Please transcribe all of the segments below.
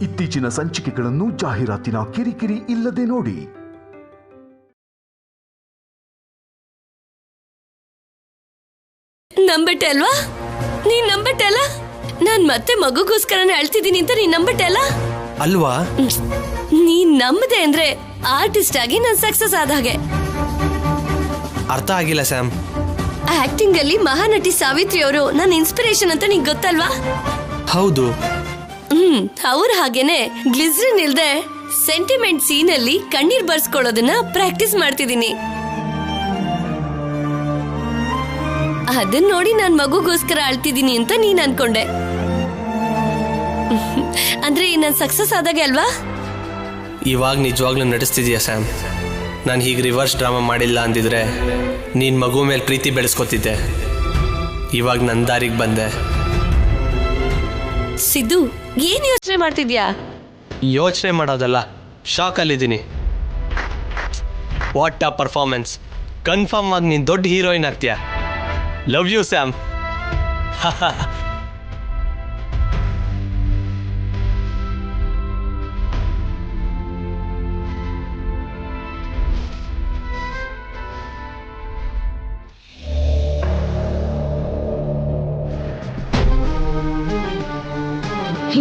ಇತ್ತೀಚಿನ ಸಂಚಿಕೆಗಳನ್ನು ಜಾಹೀರಾತಿನ ಕಿರಿಕಿರಿ ಇಲ್ಲದೆ ನೋಡಿ. ನಂಬಿಟ್ಟೆ ಅಲ್ವಾ? ನೀನ್ ನಂಬಿಟ್ಟೆ ಅಲ್ಲ? ನಾನ್ ಮತ್ತೆ ಮಗುಗೋಸ್ಕರನೇ ಅಳ್ತಿದ್ದೀನಿ ಅಂತ ನೀನ್ ನಂಬಿಟ್ಟೆ ಅಲ್ಲ ಅಲ್ವಾ? ನೀನ್ ನಂಬದೆ ಅಂದ್ರೆ ಆರ್ಟಿಸ್ಟ್ ಆಗಿ ನಾನ್ ಸಕ್ಸಸ್ ಆದ ಹಾಗೆ. ಅರ್ಥ ಆಗಿಲ್ಲ ಸ್ಯಾಮ್. ಆಕ್ಟಿಂಗ್ ಅಲ್ಲಿ ಮಹಾನಟಿ ಸಾವಿತ್ರಿ ಅವರು ನನ್ನ ಇನ್ಸ್ಪಿರೇಷನ್ ಅಂತ ನಿಂಗೆ ಗೊತ್ತಲ್ವಾ? ಹೌದು. ಅವ್ರ ಹಾಗೇನೆ ಗ್ಲಿಸರಿನ್ ಇಲ್ದೆ ಸೆಂಟಿಮೆಂಟ್ ಸೀನ್ ಅಲ್ಲಿ ಕಣ್ಣೀರ್ ಬರ್ಸ್ಕೊಳ್ಳೋದನ್ನ ಪ್ರಾಕ್ಟೀಸ್ ಮಾಡ್ತಿದ್ದೀನಿ. ಅದನ್ನ ನೋಡಿ ನಾನ್ ಮಗುಗೋಸ್ಕರ ಅಳ್ತಿದ್ದೀನಿ ಅಂತ ನೀನ್ ಅನ್ಕೊಂಡೆ. ಅಂದ್ರೆ ನಾನ್ ಸಕ್ಸಸ್ ಆದಾಗೆ ಅಲ್ವಾ? ಇವಾಗ ನಿಜವಾಗ್ಲೂ ನಡೆಸ್ತಿದ್ಯಾ ಸ್ಯಾಮ್? ನಾನು ಹೀಗೆ ರಿವರ್ಸ್ ಡ್ರಾಮಾ ಮಾಡಿಲ್ಲ ಅಂದಿದ್ರೆ ನೀನ್ ಮಗು ಮೇಲೆ ಪ್ರೀತಿ ಬೆಳೆಸ್ಕೊತಿದ್ದೆ. ಇವಾಗ ನನ್ನ ದಾರಿಗೆ ಬಂದೆ. ಸಿದ್ದು, ಏನ್ ಯೋಚನೆ ಮಾಡ್ತಿದ್ಯಾ? ಯೋಚನೆ ಮಾಡೋದಲ್ಲ, ಶಾಕಲ್ಲಿದ್ದೀನಿ. What a performance! ಕನ್ಫರ್ಮ್ ಆಗಿ ನೀನು ದೊಡ್ಡ ಹೀರೋಯಿನ್ ಆಗ್ತೀಯ. Love you Sam.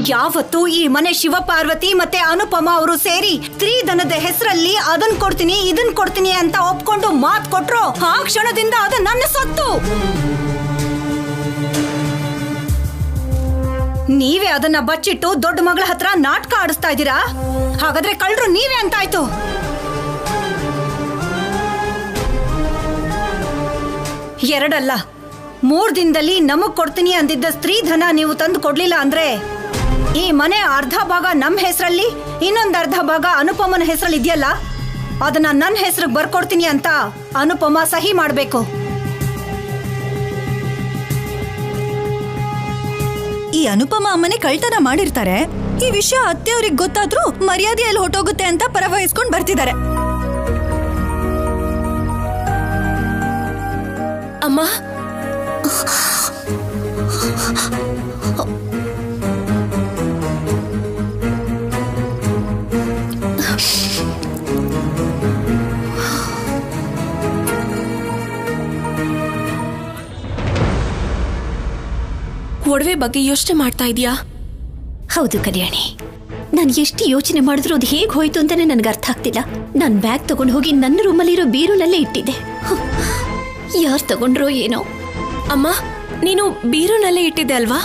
ಯಾವತ್ತು ಈ ಮನೆ ಶಿವಪಾರ್ವತಿ ಮತ್ತೆ ಅನುಪಮ ಅವರು ಸೇರಿ ಸ್ತ್ರೀಧನದ ಹೆಸರಲ್ಲಿ ಅದನ್ ಕೊಡ್ತೀನಿ ಇದನ್ ಕೊಡ್ತೀನಿ ಅಂತ ಒಪ್ಕೊಂಡು ಮಾತ್ ಕೊಟ್ರು, ಆ ಕ್ಷಣದಿಂದ ಅದು ನನ್ನ ಸೊತ್ತು. ನೀವೇ ಅದನ್ನ ಬಚ್ಚಿಟ್ಟು ದೊಡ್ಡ ಮಗಳ ಹತ್ರ ನಾಟಕ ಆಡಿಸ್ತಾ ಇದ್ದೀರಾ. ಹಾಗಾದ್ರೆ ಕಳ್ರು ನೀವೇ ಅಂತಾಯ್ತು. ಎರಡಲ್ಲ 3 ದಿನದಲ್ಲಿ ನಮಗ್ ಕೊಡ್ತೀನಿ ಅಂದಿದ್ದ ಸ್ತ್ರೀಧನ ನೀವು ತಂದು ಕೊಡ್ಲಿಲ್ಲ ಅಂದ್ರೆ ಈ ಮನೆ ಅರ್ಧ ಭಾಗ ನಮ್ಮ ಹೆಸರಲ್ಲಿ, ಇನ್ನೊಂದು ಅರ್ಧ ಭಾಗ ಅನುಪಮನ ಹೆಸರಲ್ಲಿ ಇದೆಯಲ್ಲ, ಅದನ್ನ ನನ್ನ ಹೆಸರಿಗೆ ಬರ್ಕೊಡ್ತೀನಿ ಅಂತ ಅನುಪಮ ಸಹಿ ಮಾಡಬೇಕು. ಈ ಅನುಪಮ ಅಮ್ಮನೆ ಕಳ್ತನ ಮಾಡಿರ್ತಾರೆ. ಈ ವಿಷಯ ಅತ್ತೆಯವ್ರಿಗೆ ಗೊತ್ತಾದ್ರೂ ಮರ್ಯಾದೆಯಲ್ಲಿ ಹೊಟ್ಟೋಗುತ್ತೆ ಅಂತ ಪರವಹಿಸ್ಕೊಂಡು ಬರ್ತಿದ್ದಾರೆ. ಅಮ್ಮ, ಒಡವೆ ಬಗ್ಗೆ ಯೋಚನೆ ಮಾಡ್ತಾ ಇದೀಯಾ? ಹೌದು ಕಲ್ಯಾಣಿ, ನಾನು ಎಷ್ಟು ಯೋಚನೆ ಮಾಡಿದ್ರು ಅದು ಹೇಗೆ ಹೋಯ್ತು ಅಂತಾನೆ ನನಗೆ ಅರ್ಥ ಆಗ್ತಿಲ್ಲ. ನಾನು ಬ್ಯಾಗ್ ತಗೊಂಡು ಹೋಗಿ ನನ್ನ ರೂಮಲ್ಲಿರೋ ಬೀರುನಲ್ಲೇ ಇಟ್ಟಿದ್ದೆ. ಯಾರು ತಗೊಂಡ್ರೋ ಏನೋ. ಅಮ್ಮ, ನೀನು ಬೀರುನಲ್ಲೇ ಇಟ್ಟಿದ್ದೆ ಅಲ್ವಾ?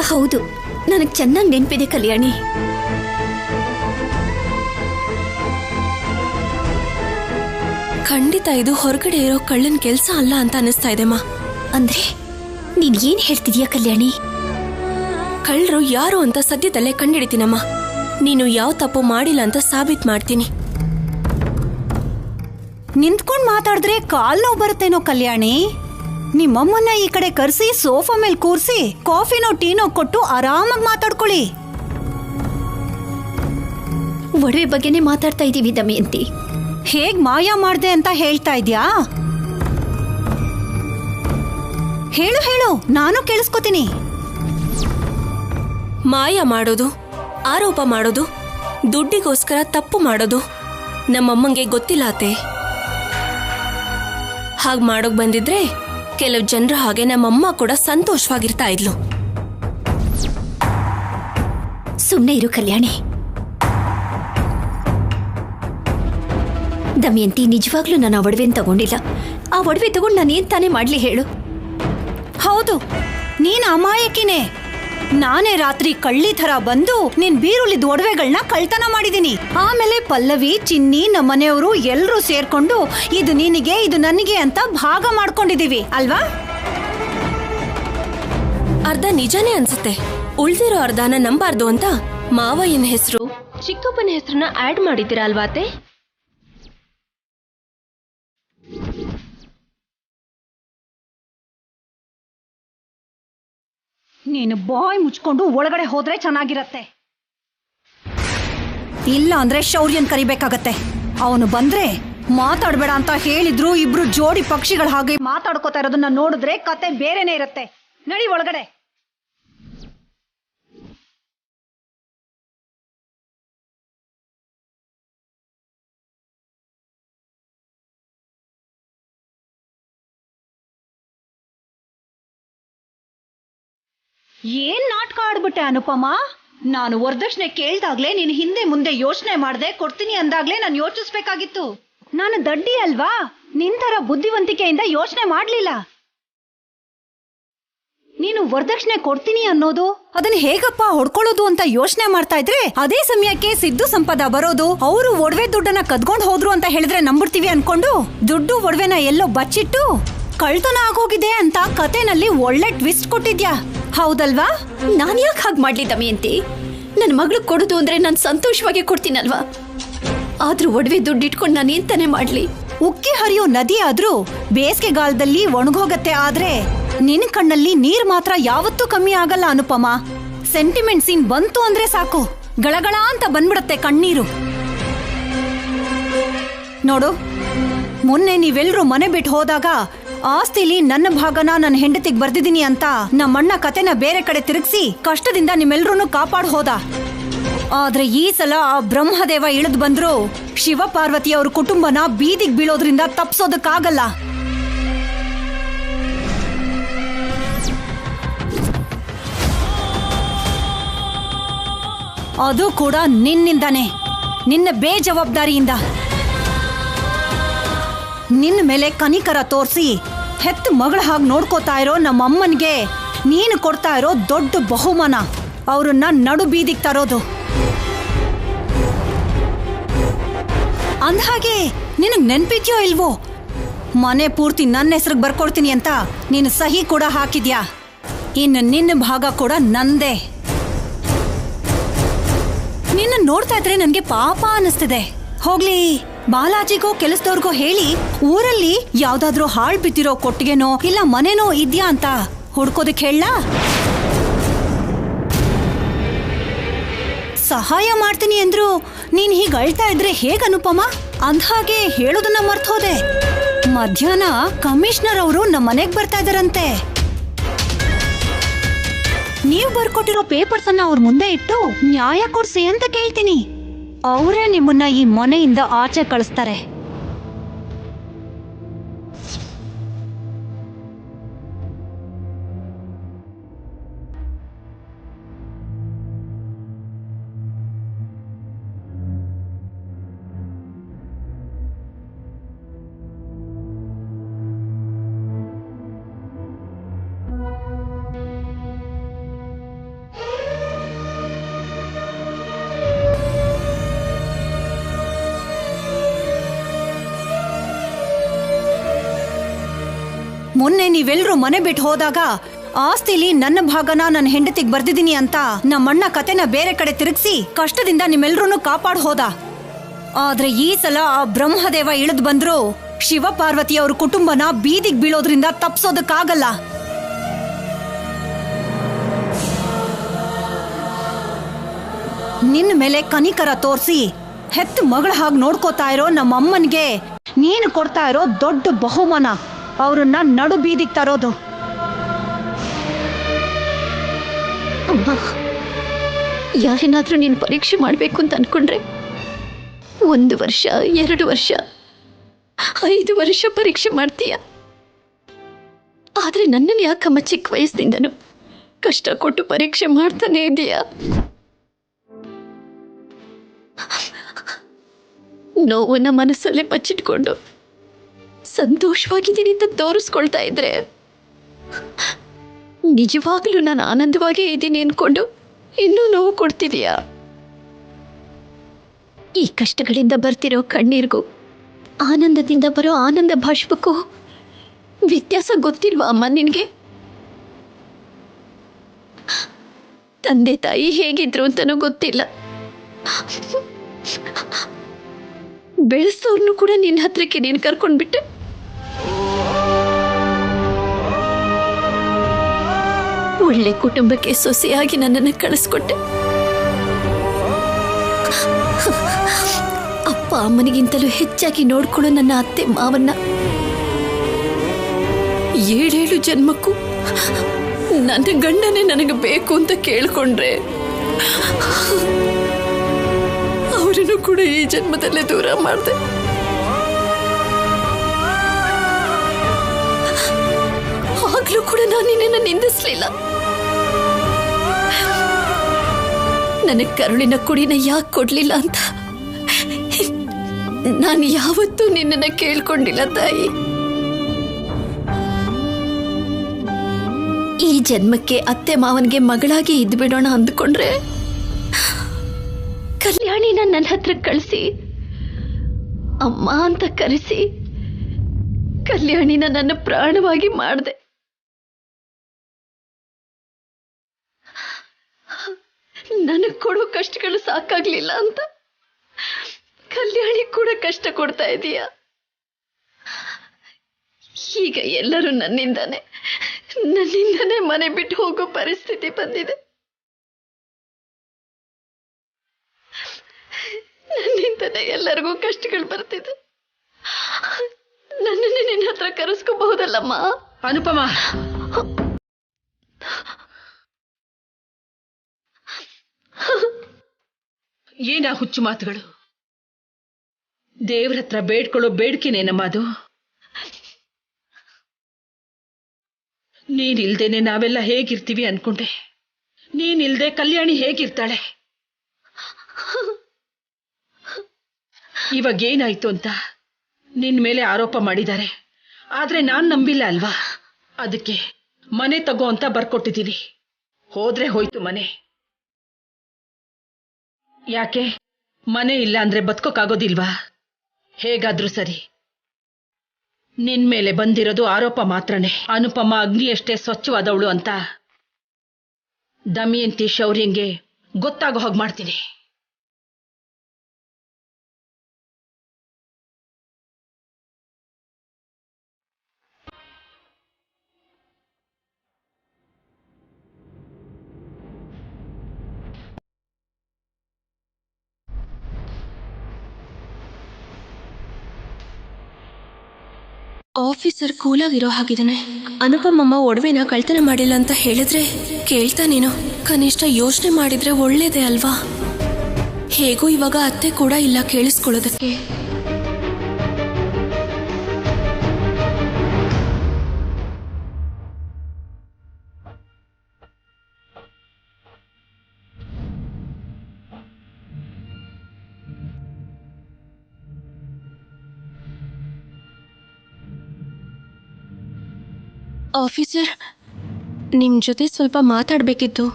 ಹೌದು, ನನಗೆ ಚೆನ್ನಾಗಿ ನೆನಪಿದೆ ಕಲ್ಯಾಣಿ. ಖಂಡಿತ ಇದು ಹೊರಗಡೆ ಇರೋ ಕಳ್ಳನ ಕೆಲಸ ಅಲ್ಲ ಅಂತ ಅನಿಸ್ತಾ ಇದೆಮ್ಮ. ಅಂದ್ರೆ ನೀನ್ ಏನ್ ಹೇಳ್ತಿದ್ಯಾ ಕಲ್ಯಾಣಿ? ಕಳ್ಳರು ಯಾರು ಅಂತ ಸದ್ಯದಲ್ಲೇ ಕಂಡಿಡಿತೀನಮ್ಮ. ನೀನು ಯಾವ ತಪ್ಪು ಮಾಡಿಲ್ಲ ಅಂತ ಸಾಬೀತ್ ಮಾಡ್ತೀನಿ. ನಿಂತ್ಕೊಂಡ್ ಮಾತಾಡಿದ್ರೆ ಕಾಲ್ ನೋವು ಬರುತ್ತೇನೋ ಕಲ್ಯಾಣಿ. ನಿಮ್ಮಮ್ಮನ್ನ ಈ ಕಡೆ ಕರೆಸಿ ಸೋಫಾ ಮೇಲೆ ಕೂರ್ಸಿ ಕಾಫಿನೋ ಟೀನೋ ಕೊಟ್ಟು ಆರಾಮಾಗಿ ಮಾತಾಡ್ಕೊಳ್ಳಿ. ಒಡವೆ ಬಗ್ಗೆನೇ ಮಾತಾಡ್ತಾ ಇದೀವಿ ದಮಯಂತಿ. ಹೇಗ್ ಮಾಯ ಮಾಡ್ದೆ ಅಂತ ಹೇಳ್ತಾ ಇದ್ಯಾ? ಹೇಳು ಹೇಳು, ನಾನು ಕೇಳಿಸ್ಕೊತೀನಿ. ಮಾಯ ಮಾಡೋದು, ಆರೋಪ ಮಾಡೋದು, ದುಡ್ಡಿಗೋಸ್ಕರ ತಪ್ಪು ಮಾಡೋದು ನಮ್ಮಮ್ಮಂಗೆ ಗೊತ್ತಿಲ್ಲ ಅತ್ತೆ. ಹಾಗೆ ಮಾಡೋಕ್ ಬಂದಿದ್ರೆ ಕೆಲವು ಜನರ ಹಾಗೆ ನಮ್ಮಮ್ಮ ಕೂಡ ಸಂತೋಷವಾಗಿರ್ತಾ ಇದ್ಲು. ಸುಮ್ಮನೆ ಇರು ಕಲ್ಯಾಣಿ. ದಮಯಂತಿ, ನಿಜವಾಗ್ಲೂ ನಾನು ಆ ಒಡವೆನ್ ತಗೊಂಡಿಲ್ಲ. ಆ ಒಡವೆ ತಗೊಂಡು ನಾನು ಏನ್ ತಾನೇ ಮಾಡ್ಲಿ ಹೇಳು? ಹೌದು, ನೀನ್ ಅಮಾಯಕಿನೇ. ನಾನೇ ರಾತ್ರಿ ಕಳ್ಳಿ ಥರ ಬಂದು ನಿನ್ ಬೀರುಲಿದ್ದ ಒಡವೆಗಳನ್ನ ಕಳ್ತನ ಮಾಡಿದೀನಿ. ಆಮೇಲೆ ಪಲ್ಲವಿ, ಚಿನ್ನಿ, ನಮ್ಮನೆಯವರು ಎಲ್ರೂ ಸೇರ್ಕೊಂಡು ಇದು ನಿನಗೆ ಇದು ನನಗೆ ಅಂತ ಭಾಗ ಮಾಡ್ಕೊಂಡಿದೀವಿ ಅಲ್ವಾ? ಅರ್ಧ ನಿಜಾನೇ ಅನ್ಸುತ್ತೆ. ಉಳ್ದಿರೋ ಅರ್ಧನ ನಂಬಾರ್ದು ಅಂತ ಮಾವಯ್ಯನ ಹೆಸರು, ಚಿಕ್ಕಪ್ಪನ ಹೆಸರನ್ನ ಆಡ್ ಮಾಡಿದ್ದೀರಾ ಅಲ್ವಾ ಅತ್ತೆ? ನೀನು ಬಾಯ್ ಮುಚ್ಕೊಂಡು ಒಳಗಡೆ ಹೋದ್ರೆ ಚೆನ್ನಾಗಿರತ್ತೆ. ಇಲ್ಲ ಅಂದ್ರೆ ಶೌರ್ಯನ್ ಕರಿಬೇಕಾಗತ್ತೆ. ಅವನು ಬಂದ್ರೆ ಮಾತಾಡ್ಬೇಡ ಅಂತ ಹೇಳಿದ್ರು ಇಬ್ರು ಜೋಡಿ ಪಕ್ಷಿಗಳ ಹಾಗೆ ಮಾತಾಡ್ಕೋತಾ ಇರೋದನ್ನ ನೋಡಿದ್ರೆ ಕತೆ ಬೇರೆನೇ ಇರತ್ತೆ. ನಡಿ ಒಳಗಡೆ. ಏನ್ ನಾಟಕ ಆಡ್ಬಿಟ್ಟೆ ಅನುಪಮ. ನಾನು ವರದಕ್ಷಿಣೆ ಕೇಳ್ದಾಗ್ಲೇ ನೀನು ಹಿಂದೆ ಮುಂದೆ ಯೋಚನೆ ಮಾಡ್ದೆ, ಕೊಡ್ತೀನಿ ಅಂದಾಗ್ಲೇ ನಾನು ಯೋಚಿಸ್ಬೇಕಾಗಿತ್ತು. ನಾನು ದಡ್ಡಿ ಅಲ್ವಾ? ನಿಂತರ ಬುದ್ಧಿವಂತಿಕೆಯಿಂದ ಯೋಚನೆ ಮಾಡ್ಲಿಲ್ಲ. ನೀನು ವರದಕ್ಷಿಣೆ ಕೊಡ್ತೀನಿ ಅನ್ನೋದು, ಅದನ್ನ ಹೇಗಪ್ಪ ಹೊಡ್ಕೊಳ್ಳೋದು ಅಂತ ಯೋಚನೆ ಮಾಡ್ತಾ ಇದ್ರೆ, ಅದೇ ಸಮಯಕ್ಕೆ ಸಿದ್ದು ಸಂಪದ ಬರೋದು, ಅವರು ಒಡವೆ ದುಡ್ಡನ್ನ ಕದ್ಕೊಂಡ್ ಹೋದ್ರು ಅಂತ ಹೇಳಿದ್ರೆ ನಂಬಿಡ್ತೀವಿ ಅನ್ಕೊಂಡು ದುಡ್ಡು ಒಡವೆನ ಎಲ್ಲೋ ಬಚ್ಚಿಟ್ಟು ಕಳ್ತನ ಆಗೋಗಿದೆ ಅಂತ ಕತೆನಲ್ಲಿ ಒಳ್ಳೆ ಟ್ವಿಸ್ಟ್ ಕೊಟ್ಟಿದ್ಯಾ, ಹೌದಲ್ವಾ? ನಾನು ಯಾಕೆ ಹಾಗೆ ಮಾಡ್ಲಿ ದಮಯಂತಿ? ನನ್ನ ಮಗಳು ಕೊಡುದು ಅಂದ್ರೆ ನಾನು ಸಂತೋಷವಾಗಿ ಕೊಡ್ತೀನಲ್ವಾ? ಆದ್ರೂ ಒಡವೆ ದುಡ್ಡು ಇಟ್ಕೊಂಡು ನಾನು ಎಂತಾನೆ ಮಾಡ್ಲಿ? ಉಕ್ಕಿ ಹರಿಯೋ ನದಿ ಆದ್ರೂ ಬೇಸಿಗೆಗಾಲದಲ್ಲಿ ಒಣಗೋಗತ್ತೆ, ಆದ್ರೆ ನಿನ್ ಕಣ್ಣಲ್ಲಿ ನೀರ್ ಮಾತ್ರ ಯಾವತ್ತೂ ಕಮ್ಮಿ ಆಗಲ್ಲ ಅನುಪಮ. ಸೆಂಟಿಮೆಂಟ್ ಸೀನ್ ಬಂತು ಅಂದ್ರೆ ಸಾಕು, ಗಳಗಳ ಅಂತ ಬಂದ್ಬಿಡತ್ತೆ ಕಣ್ಣೀರು. ನೋಡು, ಮೊನ್ನೆ ನೀವೆಲ್ರೂ ಮನೆ ಬಿಟ್ಟು ಹೋದಾಗ ಆಸ್ತಿಲಿ ನನ್ನ ಭಾಗನ ನನ್ನ ಹೆಂಡತಿಗೆ ಬರ್ದಿದ್ದೀನಿ ಅಂತ ನಮ್ಮಣ್ಣ ಕತೆನ ಬೇರೆ ಕಡೆ ತಿರುಗಿಸಿ ಕಷ್ಟದಿಂದ ನಿಮ್ಮೆಲ್ರೂ ಕಾಪಾಡ್ ಹೋದ. ಆದ್ರೆ ಈ ಸಲ ಆ ಬ್ರಹ್ಮದೇವ ಇಳಿದು ಬಂದ್ರು ಶಿವ ಪಾರ್ವತಿ ಅವ್ರ ಕುಟುಂಬನ ಬೀದಿಗೆ ಬೀಳೋದ್ರಿಂದ ತಪ್ಸೋದಕ್ಕಾಗಲ್ಲ. ಅದು ಕೂಡ ನಿನ್ನಿಂದಾನೆ, ನಿನ್ನ ಬೇಜವಾಬ್ದಾರಿಯಿಂದ. ನಿನ್ನ ಮೇಲೆ ಕನಿಕರ ತೋರಿಸಿ ಹೆತ್ತು ಮಗಳ ಹಾಗೆ ನೋಡ್ಕೋತಾ ಇರೋ ನಮ್ಮಮ್ಮನಿಗೆ ನೀನು ಕೊಡ್ತಾ ಇರೋ ದೊಡ್ಡ ಬಹುಮಾನ ಅವ್ರನ್ನ ನಡು ಬೀದಿಗೆ ತರೋದು. ಅಂದ್ಹಾಗೆ ನಿನಗ್ ನೆನ್ಪಿದ್ಯೋ ಇಲ್ವೋ, ಮನೆ ಪೂರ್ತಿ ನನ್ನ ಹೆಸರಿಗೆ ಬರ್ಕೊಡ್ತೀನಿ ಅಂತ ನೀನು ಸಹಿ ಕೂಡ ಹಾಕಿದ್ಯಾ. ಇನ್ನು ನಿನ್ನ ಭಾಗ ಕೂಡ ನಂದೇ. ನಿನ್ನ ನೋಡ್ತಾ ಇದ್ರೆ ನನ್ಗೆ ಪಾಪ ಅನಿಸ್ತಿದೆ. ಹೋಗ್ಲಿ, ಬಾಲಾಜಿಗೋ ಕೆಲಸದವ್ರಿಗೋ ಹೇಳಿ ಊರಲ್ಲಿ ಯಾವ್ದಾದ್ರೂ ಹಾಳ್ ಬಿದ್ದಿರೋ ಕೊಟ್ಟಿಗೆನೋ ಇಲ್ಲ ಮನೆನೋ ಇದ್ಯಾ ಅಂತ ಹುಡ್ಕೋದಕ್ ಹೇಳ. ಸಹಾಯ ಮಾಡ್ತೀನಿ ಅಂದ್ರು ನೀನ್ ಹೀಗ್ ಅಳ್ತಾ ಇದ್ರೆ ಹೇಗ್ ಅನುಪಮ? ಅಂದ್ಹಾಗೆ ಹೇಳೋದನ್ನ ಮರ್ತೋದೆ. ಮಧ್ಯಾಹ್ನ ಕಮಿಷನರ್ ಅವರು ನಮ್ಮ ಮನೆಗ್ ಬರ್ತಾ ಇದಾರಂತೆ. ನೀವ್ ಬರ್ಕೊಟ್ಟಿರೋ ಪೇಪರ್ಸ್ ಅನ್ನ ಅವ್ರ ಮುಂದೆ ಇಟ್ಟು ನ್ಯಾಯ ಕೊಡ್ಸಿ ಅಂತ ಕೇಳ್ತೀನಿ. ಅವರೇ ನಿಮ್ಮನ್ನ ಈ ಮನೆಯಿಂದ ಆಚೆ ಕಳಿಸ್ತಾರೆ. ಮೊನ್ನೆ ನೀವೆಲ್ರೂ ಮನೆ ಬಿಟ್ಟು ಹೋದಾಗ ಆಸ್ತಿಲಿ ನನ್ನ ಭಾಗನ ನನ್ನ ಹೆಂಡತಿಗೆ ಬರ್ದಿದ್ದೀನಿ ಅಂತ ನಮ್ಮಣ್ಣ ಕತೆನ ಬೇರೆ ಕಡೆ ತಿರುಗಿಸಿ ಕಷ್ಟದಿಂದ ನಿಮ್ಮೆಲ್ರೂ ಕಾಪಾಡ್ ಹೋದ. ಆದ್ರೆ ಈ ಸಲ ಆ ಬ್ರಹ್ಮದೇವ ಇಳಿದು ಬಂದ್ರು ಶಿವ ಪಾರ್ವತಿ ಅವ್ರ ಕುಟುಂಬನ ಬೀದಿಗೆ ಬೀಳೋದ್ರಿಂದ ತಪ್ಸೋದಕ್ಕಾಗಲ್ಲ. ನಿನ್ನ ಮೇಲೆ ಕನಿಕರ ತೋರಿಸಿ ಹೆತ್ತು ಮಗಳ ಹಾಗೆ ನೋಡ್ಕೋತಾ ಇರೋ ನಮ್ಮಮ್ಮನಿಗೆ ನೀನು ಕೊಡ್ತಾ ಇರೋ ದೊಡ್ಡ ಬಹುಮಾನ ಅವ್ರನ್ನ ನಡು ಬೀದಿಗೆ ತರೋದು. ಅಮ್ಮ, ಯಾರೇನಾದ್ರೂ ನೀನು ಪರೀಕ್ಷೆ ಮಾಡಬೇಕು ಅಂತ ಅನ್ಕೊಂಡ್ರೆ 1 ವರ್ಷ, 2 ವರ್ಷ, 5 ವರ್ಷ ಪರೀಕ್ಷೆ ಮಾಡ್ತೀಯ. ಆದ್ರೆ ನನ್ನನ್ನು ಯಾಕಮ್ಮ ಚಿಕ್ಕ ವಯಸ್ಸಿನಿಂದನು ಕಷ್ಟ ಕೊಟ್ಟು ಪರೀಕ್ಷೆ ಮಾಡ್ತಾನೆ ಇದೆಯಾ? ನೋವನ್ನ ಮನಸ್ಸಲ್ಲೇ ಬಚ್ಚಿಟ್ಕೊಂಡು ಸಂತೋಷವಾಗಿದ್ದೀನಿ ಅಂತ ತೋರಿಸ್ಕೊಳ್ತಾ ಇದ್ರೆ ನಿಜವಾಗ್ಲೂ ನಾನು ಆನಂದವಾಗಿ ಇದ್ದೀನಿ ಅನ್ಕೊಂಡು ಇನ್ನೂ ನೋವು ಕೊಡ್ತಿದೀಯಾ? ಈ ಕಷ್ಟಗಳಿಂದ ಬರ್ತಿರೋ ಕಣ್ಣೀರಿಗೂ ಆನಂದದಿಂದ ಬರೋ ಆನಂದ ಭಾಷ್ಪಕ್ಕೂ ವ್ಯತ್ಯಾಸ ಗೊತ್ತಿಲ್ವಾ ಅಮ್ಮ ನಿನಗೆ? ತಂದೆ ತಾಯಿ ಹೇಗಿದ್ರು ಅಂತನೂ ಗೊತ್ತಿಲ್ಲ. ಬೆಳೆಸೋರ್ನು ಕೂಡ ನಿನ್ನ ಹತ್ರಕ್ಕೆ ನೀನು ಕರ್ಕೊಂಡ್ಬಿಟ್ಟೆ. ಒಳ್ಳೆ ಕುಟುಂಬಕ್ಕೆ ಸೊಸೆಯಾಗಿ ನನ್ನನ್ನು ಕಳಿಸ್ಕೊಟ್ಟೆ. ಅಪ್ಪ ಅಮ್ಮನಿಗಿಂತಲೂ ಹೆಚ್ಚಾಗಿ ನೋಡ್ಕೊಳ್ಳೋ ನನ್ನ ಅತ್ತೆ ಮಾವನ್ನ 7 ಜನ್ಮಕ್ಕೂ ನನ್ನ ಗಂಡನೇ ನನಗೆ ಬೇಕು ಅಂತ ಕೇಳ್ಕೊಂಡ್ರೆ ಅವರನ್ನು ಕೂಡ ಈ ಜನ್ಮದಲ್ಲೇ ದೂರ ಮಾಡಿದೆ. ಆಗ್ಲೂ ಕೂಡ ನಾನು ನಿನ್ನನ್ನು ನಿಂದಿಸ್ಲಿಲ್ಲ. ನನಗೆ ಕರುಳಿನ ಕುಡಿನ ಯಾಕೆ ಕೊಡ್ಲಿಲ್ಲ ಅಂತ ನಾನು ಯಾವತ್ತೂ ನಿನ್ನನ್ನು ಕೇಳ್ಕೊಂಡಿಲ್ಲ ತಾಯಿ. ಈ ಜನ್ಮಕ್ಕೆ ಅತ್ತೆ ಮಾವನಿಗೆ ಮಗಳಾಗಿ ಇದ್ಬಿಡೋಣ ಅಂದ್ಕೊಂಡ್ರೆ ಕಲ್ಯಾಣಿನ ನನ್ನ ಹತ್ರ ಕಳಿಸಿ ಅಮ್ಮ ಅಂತ ಕರೆಸಿ ಕಲ್ಯಾಣಿನ ನನ್ನ ಪ್ರಾಣವಾಗಿ ಮಾಡಿದೆ. ನನಗೆ ಕೊಡೋ ಕಷ್ಟಗಳು ಸಾಕಾಗ್ಲಿಲ್ಲ ಅಂತ ಕಲ್ಯಾಣಿ ಕೂಡ ಕಷ್ಟ ಕೊಡ್ತಾ ಇದೀಯ. ಈಗ ಎಲ್ಲರೂ ನನ್ನಿಂದನೇ ಮನೆ ಬಿಟ್ಟು ಹೋಗೋ ಪರಿಸ್ಥಿತಿ ಬಂದಿದೆ. ನನ್ನಿಂದನೇ ಎಲ್ಲರಿಗೂ ಕಷ್ಟಗಳು ಬರ್ತಿದೆ. ನನ್ನನ್ನೇ ನಿನ್ನ ಹತ್ರ ಕರೆಸ್ಕೋಬಹುದಲ್ಲಮ್ಮ? ಅನುಪಮ, ಏನ ಹುಚ್ಚು ಮಾತುಗಳು? ದೇವ್ರ ಹತ್ರ ಬೇಡ್ಕೊಳ್ಳೋ ಬೇಡಿಕೆನೇನಮ್ಮ ಅದು? ನೀನಿಲ್ದೇನೆ ನಾವೆಲ್ಲ ಹೇಗಿರ್ತೀವಿ ಅನ್ಕೊಂಡೆ. ನೀನಿಲ್ದೆ ಕಲ್ಯಾಣಿ ಹೇಗಿರ್ತಾಳೆ? ಇವಾಗ ಏನಾಯ್ತು ಅಂತ ನಿನ್ ಮೇಲೆ ಆರೋಪ ಮಾಡಿದ್ದಾರೆ. ಆದ್ರೆ ನಾನ್ ನಂಬಿಲ್ಲ ಅಲ್ವಾ? ಅದಕ್ಕೆ ಮನೆ ತಗೋ ಅಂತ ಬರ್ಕೊಟ್ಟಿದ್ದೀನಿ. ಹೋದ್ರೆ ಹೋಯ್ತು ಮನೆ. ಯಾಕೆ ಮನೆ ಇಲ್ಲ ಅಂದ್ರೆ ಬದುಕೋಕ್ಕಾಗೋದಿಲ್ವಾ? ಹೇಗಾದ್ರೂ ಸರಿ, ನಿನ್ ಮೇಲೆ ಬಂದಿರೋದು ಆರೋಪ ಮಾತ್ರನೇ. ಅನುಪಮ ಅಗ್ನಿಯಷ್ಟೇ ಸ್ವಚ್ಛವಾದವಳು ಅಂತ ದಮಯಂತಿ ಶೌರ್ಯಂಗೆ ಗೊತ್ತಾಗೋ ಹಾಗೆ ಮಾಡ್ತೀನಿ. ಆಫೀಸರ್ ಕೂಲಾಗಿರೋ ಹಾಗಿದ್ದಾನೆ. ಅನುಪಮಮ್ಮ ಒಡವೆನ ಕಳ್ತನ ಮಾಡಿಲ್ಲ ಅಂತ ಹೇಳಿದ್ರೆ ಕೇಳ್ತಾನೇನೋ. ಕನಿಷ್ಠ ಯೋಚನೆ ಮಾಡಿದ್ರೆ ಒಳ್ಳೇದೇ ಅಲ್ವಾ? ಹೇಗೂ ಇವಾಗ ಅತ್ತೆ ಕೂಡ ಇಲ್ಲ ಕೇಳಿಸ್ಕೊಳ್ಳೋದಕ್ಕೆ. ಆಫೀಸರ್, ನಿಮ್ ಜೊತೆ ಸ್ವಲ್ಪ ಮಾತಾಡ್ಬೇಕಿತ್ತು.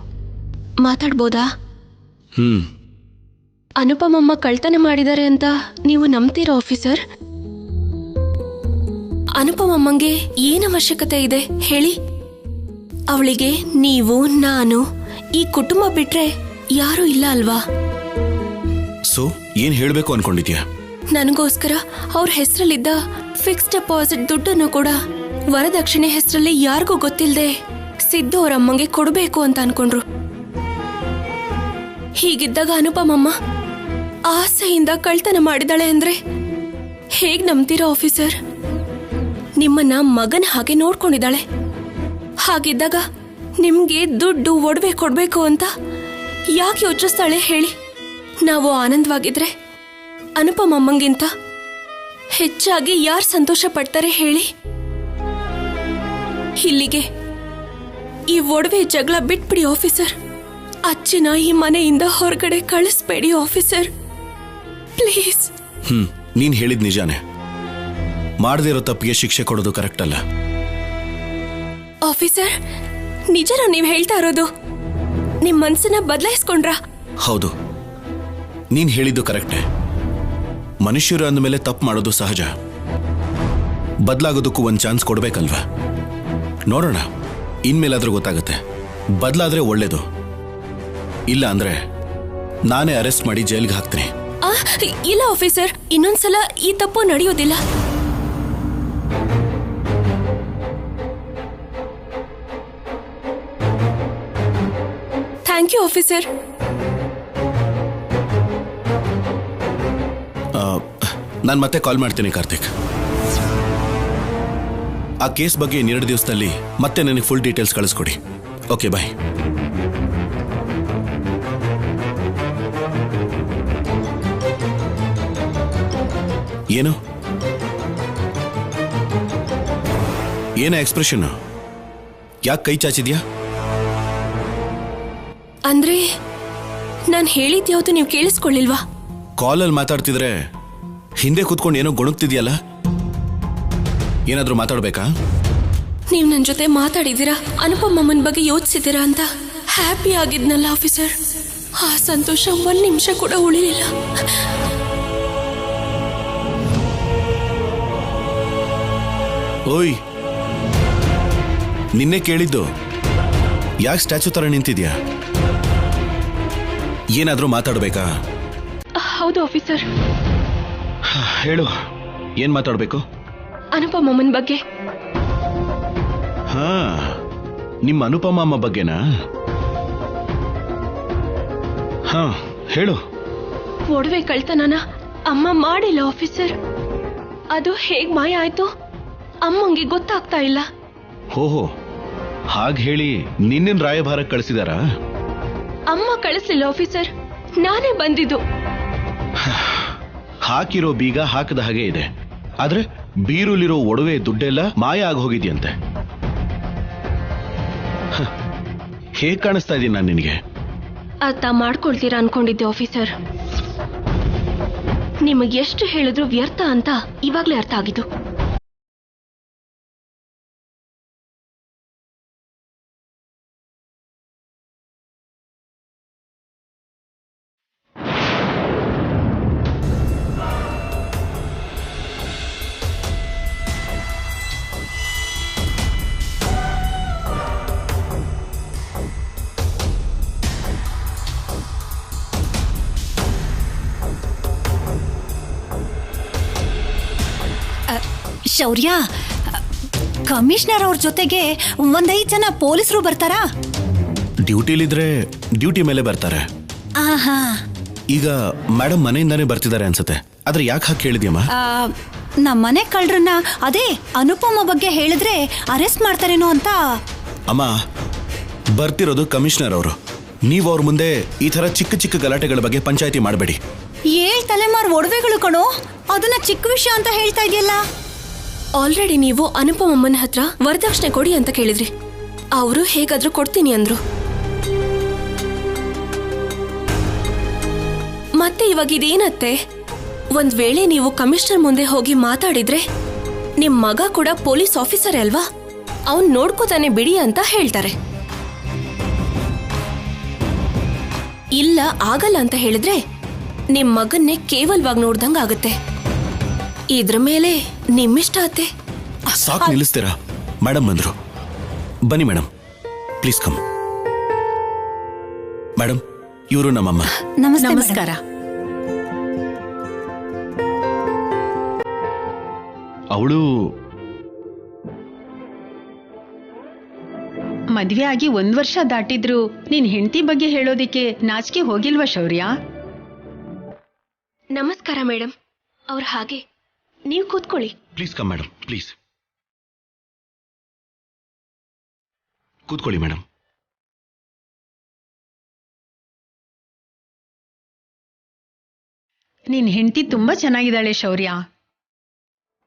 ಮಾತಾಡ್ಬೋದಾ? ಅನುಪಮಮ್ಮ ಕಳ್ತನ ಮಾಡಿದ್ದಾರೆ ಅಂತ ನೀವು ನಂಬ್ತೀರಾ ಆಫೀಸರ್? ಅನುಪಮಮ್ಮಂಗೆ ಏನು ಅವಶ್ಯಕತೆ ಇದೆ ಹೇಳಿ? ಅವಳಿಗೆ ನೀವು, ನಾನು, ಈ ಕುಟುಂಬ ಬಿಟ್ರೆ ಯಾರೂ ಇಲ್ಲ ಅಲ್ವಾ? ಸೊ ಏನ್ ಹೇಳ್ಬೇಕು ಅನ್ಕೊಂಡಿದ್ಯಾ? ನನಗೋಸ್ಕರ ಅವ್ರ ಹೆಸರಲ್ಲಿದ್ದ ಫಿಕ್ಸ್ ಡೆಪಾಸಿಟ್ ದುಡ್ಡನ್ನು ಕೂಡ ವರದಕ್ಷಿಣೆ ಹೆಸರಲ್ಲಿ ಯಾರಿಗೂ ಗೊತ್ತಿಲ್ಲದೆ ಸಿದ್ದು ಅವ್ರ ಅಮ್ಮಂಗೆ ಕೊಡಬೇಕು ಅಂತ ಅನ್ಕೊಂಡ್ರು. ಹೀಗಿದ್ದಾಗ ಅನುಪಮಮ್ಮ ಆಸೆಯಿಂದ ಕಳ್ತನ ಮಾಡಿದಾಳೆ ಅಂದ್ರೆ ಹೇಗ್ ನಂಬ್ತೀರಾ ಆಫೀಸರ್? ನಿಮ್ಮನ್ನ ಮಗನ ಹಾಗೆ ನೋಡ್ಕೊಂಡಿದ್ದಾಳೆ. ಹಾಗಿದ್ದಾಗ ನಿಮ್ಗೆ ದುಡ್ಡು ಒಡವೆ ಕೊಡ್ಬೇಕು ಅಂತ ಯಾಕೆ ಯೋಚಿಸ್ತಾಳೆ ಹೇಳಿ? ನಾವು ಆನಂದವಾಗಿದ್ರೆ ಅನುಪಮಮ್ಮಂಗಿಂತ ಹೆಚ್ಚಾಗಿ ಯಾರು ಸಂತೋಷ ಪಡ್ತಾರೆ ಹೇಳಿ? ಇಲ್ಲಿಗೆ ಈ ಒಡವೆ ಜಗಳ ಬಿಟ್ಬಿಡಿ ಆಫೀಸರ್. ಅಚ್ಚಿನ ಈ ಮನೆಯಿಂದ ಹೊರಗಡೆ ಕಳಿಸ್ಬೇಡಿ ಆಫೀಸರ್, ಪ್ಲೀಸ್. ನೀನ್ ಹೇಳಿದ್ ನಿಜಾನೇ. ಮಾಡದೇ ಇರೋ ತಪ್ಪಿಗೆ ಶಿಕ್ಷೆ ಕೊಡೋದು ಕರೆಕ್ಟ್ ಅಲ್ಲ. ಆಫೀಸರ್, ನಿಜನ ನೀವ್ ಹೇಳ್ತಾ ಇರೋದು? ನಿಮ್ ಮನ್ಸನ್ನ ಬದಲಾಯಿಸ್ಕೊಂಡ್ರಾ? ಹೌದು, ನೀನ್ ಹೇಳಿದ್ದು ಕರೆಕ್ಟೇ. ಮನುಷ್ಯರು ಅಂದಮೇಲೆ ತಪ್ಪು ಮಾಡೋದು ಸಹಜ. ಬದಲಾಗೋದಕ್ಕೂ ಒಂದ್ ಚಾನ್ಸ್ ಕೊಡ್ಬೇಕಲ್ವಾ? ನೋಡೋಣ, ಇನ್ಮೇಲಾದ್ರೂ ಗೊತ್ತಾಗುತ್ತೆ. ಬದಲಾದ್ರೆ ಒಳ್ಳೇದು, ಇಲ್ಲ ಅಂದ್ರೆ ನಾನೇ ಅರೆಸ್ಟ್ ಮಾಡಿ ಜೈಲ್ಗೆ ಹಾಕ್ತೀನಿ. ಇಲ್ಲ ಆಫೀಸರ್, ಇನ್ನೊಂದ್ಸಲ ಈ ತಪ್ಪು ನಡೆಯೋದಿಲ್ಲ. Thank you officer. ನಾನು ಮತ್ತೆ ಕಾಲ್ ಮಾಡ್ತೀನಿ ಕಾರ್ತಿಕ್. ಆ ಕೇಸ್ ಬಗ್ಗೆ 2 ದಿವಸದಲ್ಲಿ ಮತ್ತೆ ನನಗೆ ಫುಲ್ ಡೀಟೇಲ್ಸ್ ಕಳಿಸ್ಕೊಡಿ. ಓಕೆ, ಬಾಯ್. ಏನು ಏನ ಎಕ್ಸ್ಪ್ರೆಷನ್? ಯಾಕೆ ಕೈ ಚಾಚಿದ್ಯಾ? ಅಂದ್ರೆ ನಾನು ಹೇಳಿದ್ ಯಾವುದು ನೀವು ಕೇಳಿಸ್ಕೊಳ್ಳಿಲ್ವಾ? ಕಾಲಲ್ಲಿ ಮಾತಾಡ್ತಿದ್ರೆ ಹಿಂದೆ ಕೂತ್ಕೊಂಡು ಏನೋ ಗೊಣಗ್ತಿದ್ಯಲ್ಲ, ಏನಾದ್ರೂ ಮಾತಾಡ್ಬೇಕಾ? ನೀವು ನನ್ನ ಜೊತೆ ಮಾತಾಡಿದ್ದೀರಾ, ಅನುಪಮಮ್ಮನ ಬಗ್ಗೆ ಯೋಚಿಸಿದ್ದೀರಾ ಅಂತ ಹ್ಯಾಪಿ ಆಗಿದ್ನಲ್ಲ ಆಫೀಸರ್. ಆ ಸಂತೋಷ ಒಂದ್ ನಿಮಿಷ ಕೂಡ ಉಳಿಲಿಲ್ಲ. ಓಯ್, ನಿನ್ನೆ ಕೇಳಿದ್ದು, ಯಾಕೆ ಸ್ಟ್ಯಾಚು ತರ ನಿಂತಿದ್ಯಾ? ಏನಾದ್ರೂ ಮಾತಾಡ್ಬೇಕಾ? ಹೌದು ಆಫೀಸರ್. ಹೇಳು, ಏನ್ ಮಾತಾಡ್ಬೇಕು? ಅನುಪಮಮ್ಮನ ಬಗ್ಗೆ. ಹಾ, ನಿಮ್ಮ ಅನುಪಮ ಅಮ್ಮ ಬಗ್ಗೆನಾ? ಹಾ, ಹೇಳು. ಒಡವೆ ಕಳ್ತನನ ಅಮ್ಮ ಮಾಡಿಲ್ಲ ಆಫೀಸರ್. ಅದು ಹೇಗ್ ಮಾಯ ಆಯ್ತು ಅಮ್ಮಂಗೆ ಗೊತ್ತಾಗ್ತಾ ಇಲ್ಲ. ಓಹೋ, ಹಾಗೆ ಹೇಳಿ ನಿನ್ನಿನ ರಾಯಭಾರಕ್ಕೆ ಕಳಿಸಿದಾರಾ? ಅಮ್ಮ ಕಳಿಸಿಲ್ಲ ಆಫೀಸರ್, ನಾನೇ ಬಂದಿದ್ದು. ಹಾಕಿರೋ ಬೀಗ ಹಾಕದ ಹಾಗೆ ಇದೆ, ಆದ್ರೆ ಬೀರುಲಿರೋ ಒಡವೆ ದುಡ್ಡೆಲ್ಲ ಮಾಯ ಆಗಿ ಹೋಗಿದ್ಯಂತೆ. ಹೇಗ್ ಕಾಣಿಸ್ತಾ ಇದೀನಿ ನಾನು ನಿನಗೆ? ಅರ್ಥ ಮಾಡ್ಕೊಳ್ತೀರಾ ಅನ್ಕೊಂಡಿದ್ದೆ ಆಫೀಸರ್. ನಿಮಗೆ ಎಷ್ಟು ಹೇಳಿದ್ರು ವ್ಯರ್ಥ ಅಂತ ಇವಾಗ್ಲೇ ಅರ್ಥ ಆಗಿದ್ದು. ಶೌರ್ಯ, ಕಮಿಷನರ್ ಅವ್ರ ಜೊತೆಗೆ 5 ಜನ ಪೊಲೀಸರು ಬರ್ತಾರಾ? ಡ್ಯೂಟಿಲಿದ್ರೆ ಡ್ಯೂಟಿ ಮೇಲೆ ಬರ್ತಾರೆ. ಆಹಾ, ಈಗ ಮೇಡಮ್ ಮನೆಯಿಂದಾನೇ ಬರ್ತಿದ್ದಾರೆ ಅನ್ಸುತ್ತೆ. ಆದ್ರೆ ಯಾಕೆ ಹಾಕಿ ಕೇಳಿದ್ಯಮ್ಮ? ನಮ್ಮನೆ ಕಳ್ರನ್ನ ಅದೇ ಅನುಪಮ ಬಗ್ಗೆ ಹೇಳಿದ್ರೆ ಅರೆಸ್ಟ್ ಮಾಡ್ತಾರೇನೋ ಅಂತ. ಅಮ್ಮ, ಬರ್ತಿರೋದು ಕಮಿಷನರ್ ಅವರು. ನೀವು ಅವ್ರ ಮುಂದೆ ಈ ತರ ಚಿಕ್ಕ ಚಿಕ್ಕ ಗಲಾಟೆಗಳ ಬಗ್ಗೆ ಪಂಚಾಯಿತಿ ಮಾಡಬೇಡಿ. 7 ತಲೆಮಾರು ಒಡವೆಗಳು ಕಣೋ, ಅದನ್ನ ಚಿಕ್ಕ ವಿಷಯ ಅಂತ ಹೇಳ್ತಾ ಇದೆಯಲ್ಲ. ಆಲ್ರೆಡಿ ನೀವು ಅನುಪಮಮ್ಮನ ಹತ್ರ ವರದಕ್ಷಿಣೆ ಕೊಡಿ ಅಂತ ಕೇಳಿದ್ರಿ. ಅವರು ಹೇಗಾದ್ರೂ ಕೊಡ್ತೀನಿ ಅಂದ್ರು. ಮತ್ತೆ ಇವಾಗ ಇದೇನತ್ತೆ? ಒಂದ್ ವೇಳೆ ನೀವು ಕಮಿಷನರ್ ಮುಂದೆ ಹೋಗಿ ಮಾತಾಡಿದ್ರೆ ನಿಮ್ ಮಗ ಕೂಡ ಪೊಲೀಸ್ ಆಫೀಸರ್ ಅಲ್ವಾ, ಅವನ್ ನೋಡ್ಕೋತಾನೆ ಬಿಡಿ ಅಂತ ಹೇಳ್ತಾರೆ. ಇಲ್ಲ ಆಗಲ್ಲ ಅಂತ ಹೇಳಿದ್ರೆ ನಿಮ್ ಮಗನ್ನೇ ಕೇವಲವಾಗಿ ನೋಡ್ದಂಗ ಆಗುತ್ತೆ. ಇದ್ರ ಮೇಲೆ ನಿಮ್ಮಿಷ್ಟ ಅತ್ತೆ. ಸಾಕು, ನಿಲ್ಲಿಸ್ತೀರಾ? ಮೇಡಮ್ ಬಂದ್ರು. ಬನ್ನಿ ಮೇಡಮ್, ಪ್ಲೀಸ್ ಕಮ್. ಮೇಡಮ್, ಇವರು ನಮ್ಮಮ್ಮ. ನಮಸ್ಕಾರ. ಅವಳು ಮದ್ವೆ ಆಗಿ 1 ವರ್ಷ ದಾಟಿದ್ರು ನಿನ್ ಹೆಂಡತಿ ಬಗ್ಗೆ ಹೇಳೋದಿಕ್ಕೆ ನಾಚಿಕೆ ಹೋಗಿಲ್ವಾ ಶೌರ್ಯ? ನಮಸ್ಕಾರ ಮೇಡಮ್. ಅವ್ರ ಹಾಗೆ ನೀವು ಕೂತ್ಕೊಳ್ಳಿ. ಪ್ಲೀಸ್ ಕಮ್ ಮೇಡಮ್, ಪ್ಲೀಸ್ ಕೂತ್ಕೊಳ್ಳಿ ಮೇಡಮ್. ನಿನ್ ಹೆಂಡತಿ ತುಂಬಾ ಚೆನ್ನಾಗಿದ್ದಾಳೆ ಶೌರ್ಯ.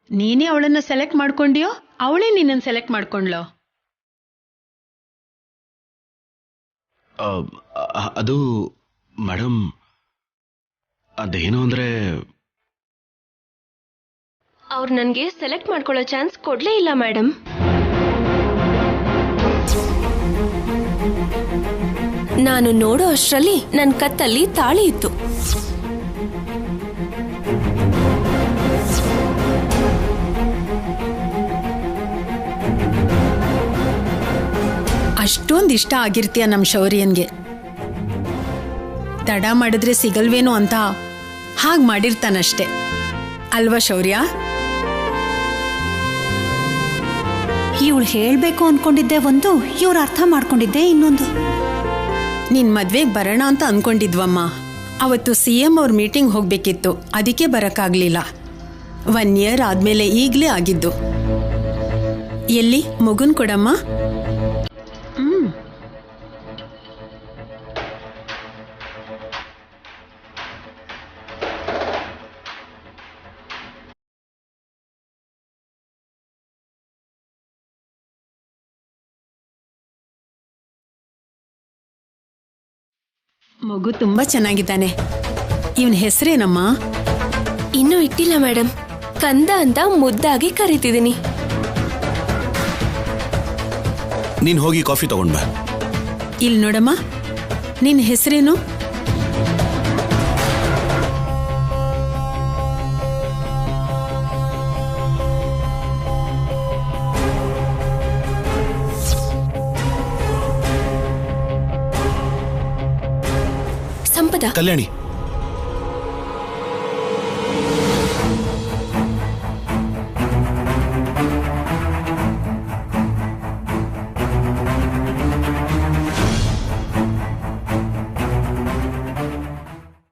ನೀನೇ ಅವಳನ್ನ ಸೆಲೆಕ್ಟ್ ಮಾಡ್ಕೊಂಡ್ಯೋ ಅವಳೇ ನಿನ್ನನ್ನು ಸೆಲೆಕ್ಟ್ ಮಾಡ್ಕೊಂಡ್ಲೋ? ಅದು ಮೇಡಮ್, ಅದೇನು ಅಂದ್ರೆ ಅವ್ರು ನನಗೆ ಸೆಲೆಕ್ಟ್ ಮಾಡ್ಕೊಳ್ಳೋ ಚಾನ್ಸ್ ಕೊಡ್ಲೇ ಇಲ್ಲ ಮೇಡಮ್. ನಾನು ನೋಡೋ ಅಷ್ಟರಲ್ಲಿ ನನ್ನ ಕತ್ತಲ್ಲಿ ತಾಳಿ ಇತ್ತು. ಅಷ್ಟೊಂದು ಇಷ್ಟ ಆಗಿರ್ತೀಯ ನಮ್ ಶೌರ್ಯನ್ಗೆ. ತಡ ಮಾಡಿದ್ರೆ ಸಿಗಲ್ವೇನೋ ಅಂತ ಹಾಗೆ ಮಾಡಿರ್ತಾನಷ್ಟೆ ಅಲ್ವಾ ಶೌರ್ಯ? ಇವಳು ಹೇಳ್ಬೇಕು ಅನ್ಕೊಂಡಿದ್ದೆ ಒಂದು, ಇವ್ರು ಅರ್ಥ ಮಾಡ್ಕೊಂಡಿದ್ದೆ ಇನ್ನೊಂದು. ನಿನ್ ಮದ್ವೆಗೆ ಬರೋಣ ಅಂತ ಅನ್ಕೊಂಡಿದ್ವಮ್ಮ. ಅವತ್ತು CM ಅವ್ರ ಮೀಟಿಂಗ್ ಹೋಗ್ಬೇಕಿತ್ತು, ಅದಕ್ಕೆ ಬರಕ್ಕಾಗ್ಲಿಲ್ಲ. 1 ಇಯರ್ ಆದ್ಮೇಲೆ ಈಗ್ಲೇ ಆಗಿದ್ದು. ಎಲ್ಲಿ ಮಗುನ್ ಕೊಡಮ್ಮ. ಮಗು ತುಂಬಾ ಚೆನ್ನಾಗಿದ್ದಾನೆ. ಇವನ ಹೆಸರೇನಮ್ಮ? ಇನ್ನೂ ಇಟ್ಟಿಲ್ಲ ಮೇಡಮ್. ಕಂದ ಅಂತ ಮುದ್ದಾಗಿ ಕರಿತಿದ್ದೀನಿ. ನೀನ್ ಹೋಗಿ ಕಾಫಿ ತಗೊಂಡ್ ಬಾ. ಇಲ್ಲಿ ನೋಡಮ್ಮ, ನಿನ್ನ ಹೆಸರೇನು? ಸಂಪದ. ಕಲ್ಯಾಣಿ.